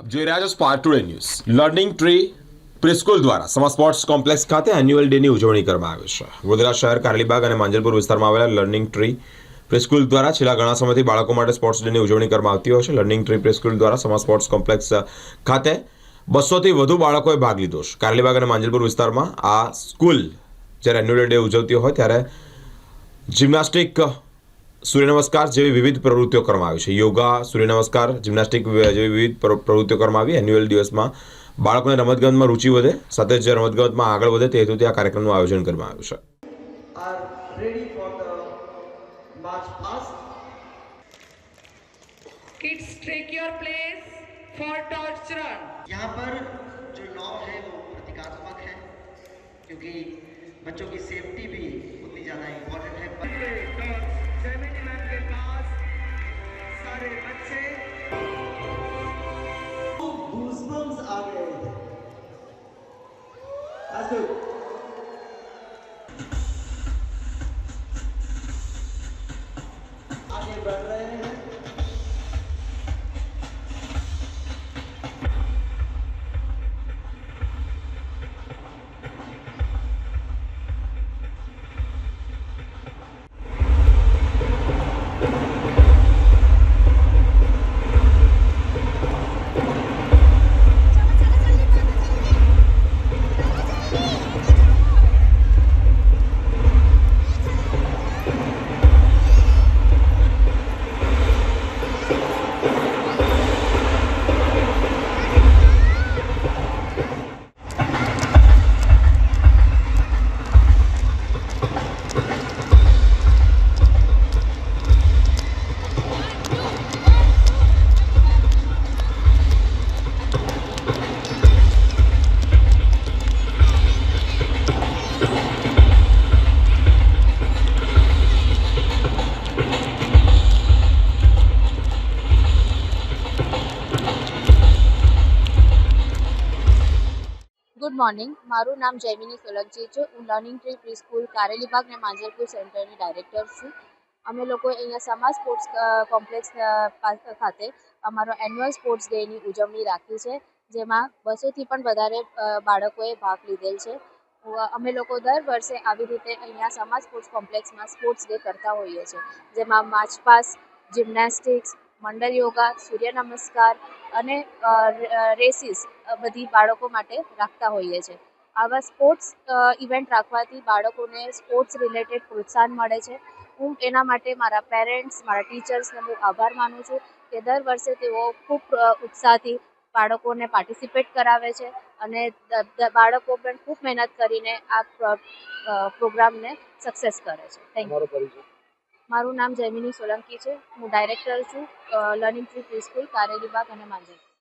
આપ જોઈ રહ્યા છો Spark Today News. Learning Tree preschool દ્વારા સમા સ્પોર્ટ્સ કોમ્પ્લેક્સ ખાતે એન્યુઅલ ડેની ઉજવણી કરવામાં આવી છે. વડોદરા શહેર કારેલીબાગ અને માંજલપુર વિસ્તારમાં આવેલા લર્નિંગ ટ્રી પ્રિસ્કૂલ દ્વારા છેલ્લા ઘણા સમયથી બાળકો માટે સ્પોર્ટ્સ ડેની ઉજવણી કરવામાં આવતી હોય છે. લર્નિંગ ટ્રી પ્રિસ્કૂલ દ્વારા સમા સ્પોર્ટ્સ કોમ્પ્લેક્સ ખાતે 200થી વધુ બાળકોએ ભાગ લીધો છે. કારેલીબાગ અને માંજલપુર વિસ્તારમાં આ સ્કૂલ જ્યારે એન્યુઅલ ડે ઉજવતી હોય ત્યારે જિમ્નાસ્ટિક, સૂર્ય નમસ્કાર જેવી વિવિધ પ્રવૃત્તિઓ કરવામાં આવી છે. યોગા, સૂર્ય નમસ્કાર, જિમ્નાસ્ટિક જેવી વિવિધ પ્રવૃત્તિઓ કરવામાં આવી. એન્યુઅલ દિવસમાં બાળકોને રમતગમતમાં રુચિ વધે, સાથે જ રમતગમતમાં આગળ વધે તે હેતુથી આ કાર્યક્રમનું આયોજન કરવામાં આવ્યું છે. Are ready for the march past. Kids, take your place for torch run. यहाँ पर जो लॉ है वो प्रतीकात्मक है क्योंकि बच्चों की सेफ्टी भी उतनी ज़्यादा इम्पोर्टेंट है. जमीनी मैम के पास सारे बच्चे Goosebumps आ गए. That's good. आगे बढ़ रहे हैं. Good morning. મારું નામ જયમિની સોલંકી છે. હું Learning Tree Preschool Karelibaug અને માંજલપુર સેન્ટરની ડાયરેક્ટર છું. અમે લોકો અહીંયા સમા સ્પોર્ટ્સ કોમ્પ્લેક્સ ખાતે અમારો એન્યુઅલ સ્પોર્ટ્સ ડેની ઉજવણી રાખી છે, જેમાં 200થી પણ વધારે બાળકોએ ભાગ લીધેલ છે. અમે લોકો દર વર્ષે આવી રીતે અહીંયા સમા સ્પોર્ટ્સ કોમ્પ્લેક્સમાં સ્પોર્ટ્સ ડે કરતા હોઈએ છીએ, જેમાં માર્ચ પાસ્ટ, જિમ્નાસ્ટિક્સ, મંડળ યોગા, સૂર્ય નમસ્કાર અને રેસીસ બધી બાળકો માટે રાખતા હોઈએ છીએ. આવા સ્પોર્ટ્સ ઇવેન્ટ રાખવાથી બાળકોને સ્પોર્ટ્સ રિલેટેડ પ્રોત્સાહન મળે છે. હું એના માટે મારા પેરેન્ટ્સ, મારા ટીચર્સને બહુ આભાર માનું છું કે દર વર્ષે તેઓ ખૂબ ઉત્સાહથી બાળકોને પાર્ટિસિપેટ કરાવે છે અને બાળકો પણ ખૂબ મહેનત કરીને આ પ્રોગ્રામને સક્સેસ કરે છે. Thank you. મારું નામ જયમિની સોલંકી છે. હું ડાયરેક્ટર છું Learning Tree Preschool Karelibaug અને માંજલપુર.